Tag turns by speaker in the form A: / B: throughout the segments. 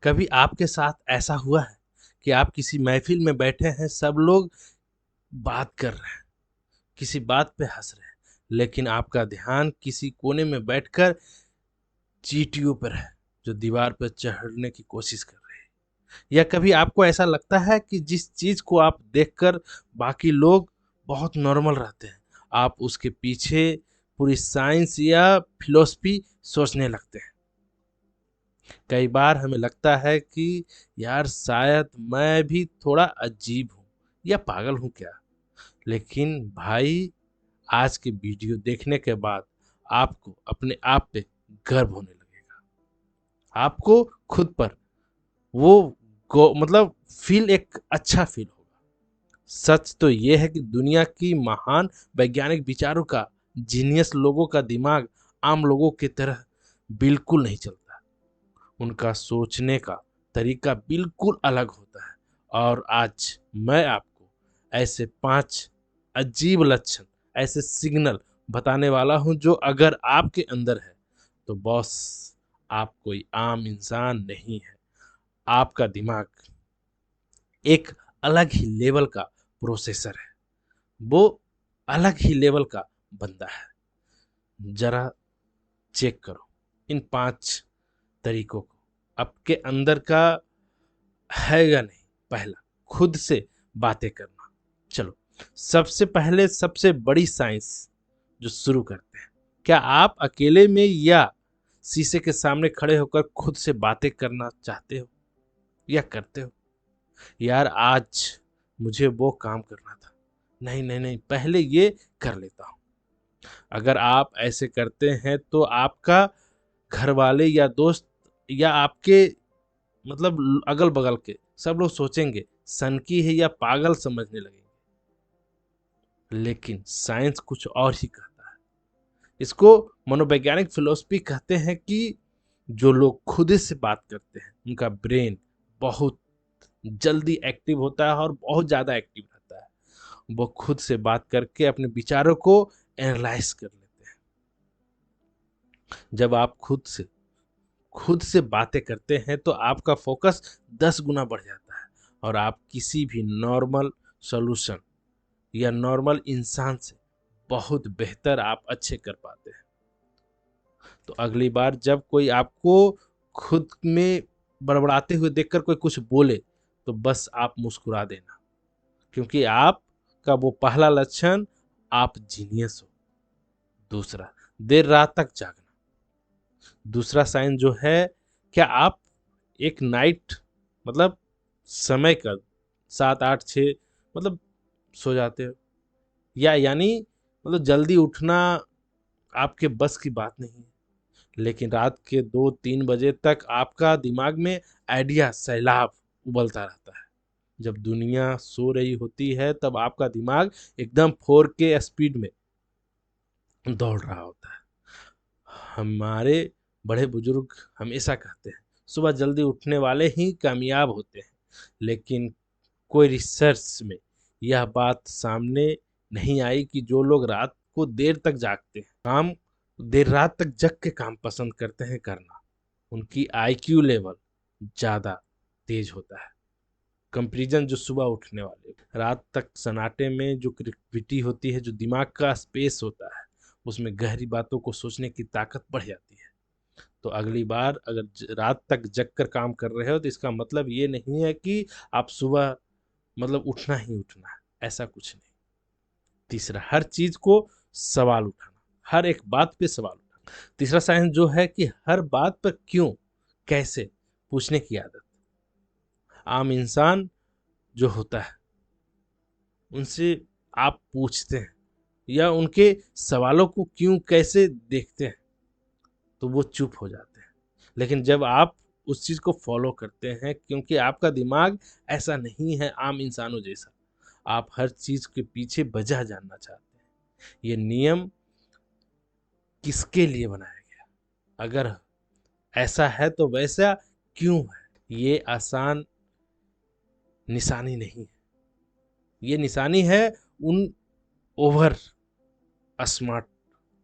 A: कभी आपके साथ ऐसा हुआ है कि आप किसी महफिल में बैठे हैं, सब लोग बात कर रहे हैं, किसी बात पे हंस रहे हैं, लेकिन आपका ध्यान किसी कोने में बैठकर चींटियों पर है जो दीवार पर चढ़ने की कोशिश कर रहे हैं। या कभी आपको ऐसा लगता है कि जिस चीज को आप देखकर बाकी लोग बहुत नॉर्मल रहते हैं, आप उसके पीछे पूरी साइंस या फिलॉसफी सोचने लगते हैं। कई बार हमें लगता है कि यार शायद मैं भी थोड़ा अजीब हूँ या पागल हूँ क्या। लेकिन भाई, आज की वीडियो देखने के बाद आपको अपने आप पे गर्व होने लगेगा। आपको खुद पर वो मतलब फील एक अच्छा फील होगा। सच तो ये है कि दुनिया की महान वैज्ञानिक विचारों का, जीनियस लोगों का दिमाग आम लोगों की तरह बिल्कुल नहीं चलता। उनका सोचने का तरीका बिल्कुल अलग होता है। और आज मैं आपको ऐसे 5 अजीब लक्षण, ऐसे सिग्नल बताने वाला हूं जो अगर आपके अंदर है तो बॉस, आप कोई आम इंसान नहीं है। आपका दिमाग एक अलग ही लेवल का प्रोसेसर है। वो अलग ही लेवल का बंदा है। जरा चेक करो इन 5 तरीकों को, आपके अंदर का है या नहीं। पहला, खुद से बातें करना। चलो, सबसे पहले सबसे बड़ी साइंस जो शुरू करते हैं, क्या आप अकेले में या शीशे के सामने खड़े होकर खुद से बातें करना चाहते हो या करते हो? यार, आज मुझे वो काम करना था, नहीं नहीं नहीं, पहले ये कर लेता हूँ। अगर आप ऐसे करते हैं तो आपका घर वाले या दोस्त या आपके मतलब अगल बगल के सब लोग सोचेंगे सनकी है या पागल समझने लगेंगे। लेकिन साइंस कुछ और ही कहता है। इसको मनोवैज्ञानिक फिलोसफी कहते हैं कि जो लोग खुद से बात करते हैं उनका ब्रेन बहुत जल्दी एक्टिव होता है और बहुत ज्यादा एक्टिव रहता है। वो खुद से बात करके अपने विचारों को एनालाइज कर लेते हैं। जब आप खुद से बातें करते हैं तो आपका फोकस 10 गुना बढ़ जाता है और आप किसी भी नॉर्मल सॉल्यूशन या नॉर्मल इंसान से बहुत बेहतर आप अच्छे कर पाते हैं। तो अगली बार जब कोई आपको खुद में बड़बड़ाते हुए देखकर कोई कुछ बोले तो बस आप मुस्कुरा देना, क्योंकि आपका वो पहला लक्षण, आप जीनियस हो। दूसरा, देर रात तक जागना। दूसरा साइन जो है, क्या आप एक नाइट मतलब समय का 7 8 6 मतलब सो जाते हो, या यानी मतलब जल्दी उठना आपके बस की बात नहीं है। लेकिन रात के 2 3 बजे तक आपका दिमाग में आइडिया सैलाब उबलता रहता है। जब दुनिया सो रही होती है तब आपका दिमाग एकदम 4K स्पीड में दौड़ रहा होता है। हमारे बड़े बुजुर्ग हमेशा कहते हैं सुबह जल्दी उठने वाले ही कामयाब होते हैं। लेकिन कोई रिसर्च में यह बात सामने नहीं आई कि जो लोग रात को देर तक जागते हैं, काम देर रात तक जग के काम पसंद करते हैं करना, उनकी आईक्यू लेवल ज्यादा तेज होता है कंपेरिजन जो सुबह उठने वाले। रात तक सन्नाटे में जो क्रिएटिविटी होती है, जो दिमाग का स्पेस होता है, उसमें गहरी बातों को सोचने की ताकत बढ़ जाती है। तो अगली बार अगर रात तक जग कर काम कर रहे हो तो इसका मतलब ये नहीं है कि आप सुबह मतलब उठना ही उठना है, ऐसा कुछ नहीं। तीसरा, हर चीज को सवाल उठाना, हर एक बात पे सवाल उठाना। तीसरा साइंस जो है कि हर बात पर क्यों, कैसे पूछने की आदत। आम इंसान जो होता है उनसे आप पूछते हैं या उनके सवालों को क्यों कैसे देखते हैं तो वो चुप हो जाते हैं। लेकिन जब आप उस चीज को फॉलो करते हैं, क्योंकि आपका दिमाग ऐसा नहीं है आम इंसानों जैसा, आप हर चीज के पीछे वजह जानना चाहते हैं। ये नियम किसके लिए बनाया गया, अगर ऐसा है तो वैसा क्यों है, ये आसान निशानी नहीं है। ये निशानी है उन ओवर स्मार्ट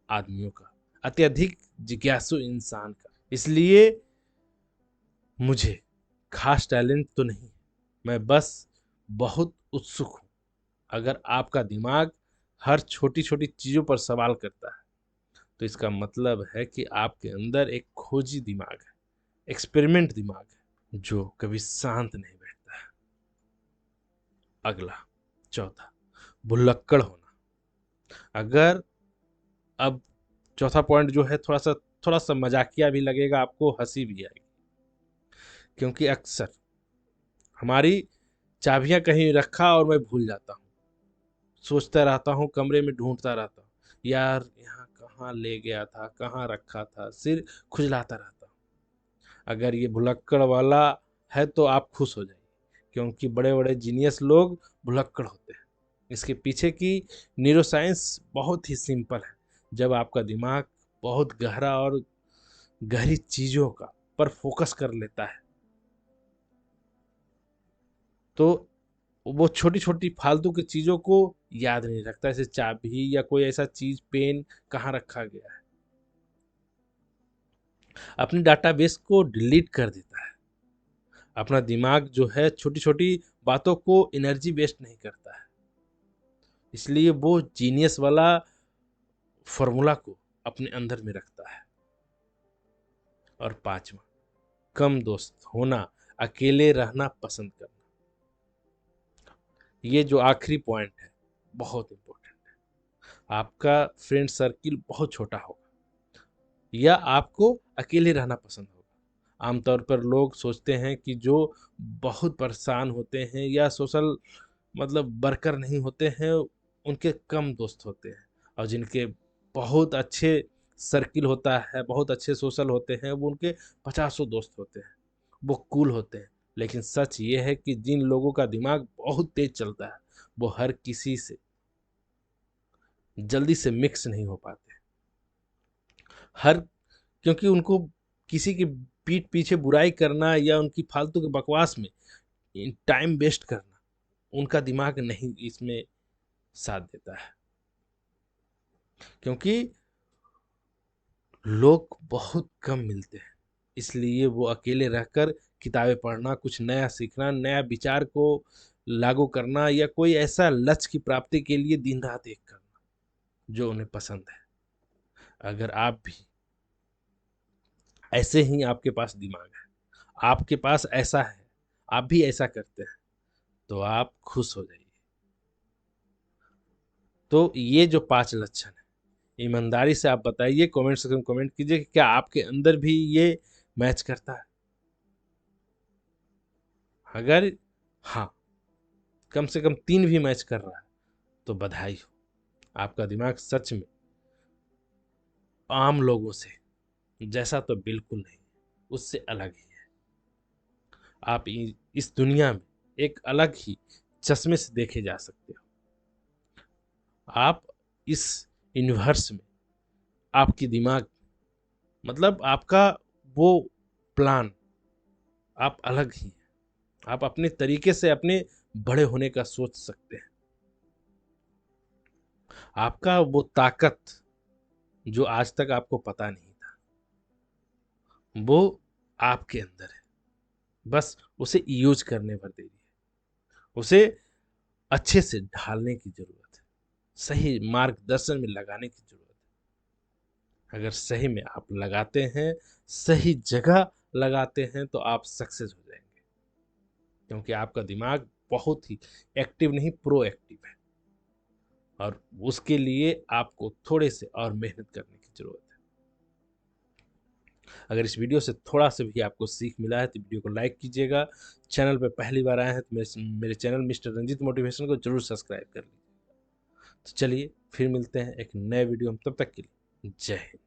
A: आदमियों का, अत्यधिक जिज्ञासु इंसान का। इसलिए मुझे खास टैलेंट तो नहीं, मैं बस बहुत उत्सुक हूँ। अगर आपका दिमाग हर छोटी छोटी चीज़ों पर सवाल करता है तो इसका मतलब है कि आपके अंदर एक खोजी दिमाग है, एक्सपेरिमेंट दिमाग है, जो कभी शांत नहीं बैठता है। अगला, चौथा, भुलक्कड़ होना। अगर अब चौथा पॉइंट जो है थोड़ा सा मजाकिया भी लगेगा, आपको हंसी भी आएगी, क्योंकि अक्सर हमारी चाबियां कहीं रखा और मैं भूल जाता हूँ, सोचता रहता हूँ, कमरे में ढूंढता रहता हूँ, यार यहाँ कहाँ ले गया था, कहाँ रखा था, सिर खुजलाता रहता हूँ। अगर ये भुलक्कड़ वाला है तो आप खुश हो जाइए, क्योंकि बड़े बड़े जीनियस लोग भुलक्कड़ होते हैं। इसके पीछे की न्यूरोसाइंस बहुत ही सिंपल है। जब आपका दिमाग बहुत गहरा और गहरी चीज़ों का पर फोकस कर लेता है तो वो छोटी छोटी फालतू की चीज़ों को याद नहीं रखता, जैसे चाबी या कोई ऐसा चीज़, पेन कहाँ रखा गया है। अपनी डाटाबेस को डिलीट कर देता है। अपना दिमाग जो है छोटी छोटी बातों को एनर्जी वेस्ट नहीं करता है, इसलिए वो जीनियस वाला फॉर्मूला को अपने अंदर में रखता है। और पांचवा, कम दोस्त होना, अकेले रहना पसंद करना। ये जो आखिरी पॉइंट है बहुत इंपॉर्टेंट है। आपका फ्रेंड सर्किल बहुत छोटा होगा या आपको अकेले रहना पसंद होगा। आमतौर पर लोग सोचते हैं कि जो बहुत परेशान होते हैं या सोशल मतलब वर्कर नहीं होते हैं, उनके कम दोस्त होते हैं, और जिनके बहुत अच्छे सर्किल होता है, बहुत अच्छे सोशल होते हैं, वो उनके पचासों दोस्त होते हैं, वो कूल होते हैं। लेकिन सच ये है कि जिन लोगों का दिमाग बहुत तेज चलता है वो हर किसी से जल्दी से मिक्स नहीं हो पाते। हर क्योंकि उनको किसी की पीठ पीछे बुराई करना या उनकी फालतू के बकवास में टाइम वेस्ट करना, उनका दिमाग नहीं इसमें साथ देता है। क्योंकि लोग बहुत कम मिलते हैं, इसलिए वो अकेले रहकर किताबें पढ़ना, कुछ नया सीखना, नया विचार को लागू करना या कोई ऐसा लक्ष्य की प्राप्ति के लिए दिन रात एक करना जो उन्हें पसंद है। अगर आप भी ऐसे ही, आपके पास दिमाग है, आपके पास ऐसा है, आप भी ऐसा करते हैं, तो आप खुश हो जाइए। तो ये जो 5 लक्षण है, ईमानदारी से आप बताइए, कमेंट सेक्शन में कमेंट कीजिए कि क्या आपके अंदर भी ये मैच करता है। अगर हाँ, कम से कम 3 भी मैच कर रहा है तो बधाई हो, आपका दिमाग सच में आम लोगों से जैसा तो बिल्कुल नहीं, उससे अलग ही है। आप इस दुनिया में एक अलग ही चश्मे से देखे जा सकते हो। आप इस यूनिवर्स में, आपकी दिमाग मतलब आपका वो प्लान, आप अलग ही हैं। आप अपने तरीके से अपने बड़े होने का सोच सकते हैं। आपका वो ताकत जो आज तक आपको पता नहीं था, वो आपके अंदर है। बस उसे यूज करने भर देरी है। उसे अच्छे से ढालने की जरूरत है, सही मार्गदर्शन में लगाने की जरूरत है। अगर सही में आप लगाते हैं, सही जगह लगाते हैं, तो आप सक्सेस हो जाएंगे, क्योंकि आपका दिमाग बहुत ही एक्टिव नहीं, प्रोएक्टिव है। और उसके लिए आपको थोड़े से और मेहनत करने की जरूरत है। अगर इस वीडियो से थोड़ा सा भी आपको सीख मिला है तो वीडियो को लाइक कीजिएगा। चैनल पर पहली बार आए हैं तो मेरे चैनल मिस्टर रंजीत मोटिवेशन को जरूर सब्सक्राइब कर लीजिए। तो चलिए फिर मिलते हैं एक नए वीडियो में, तब तक के लिए जय हिंद।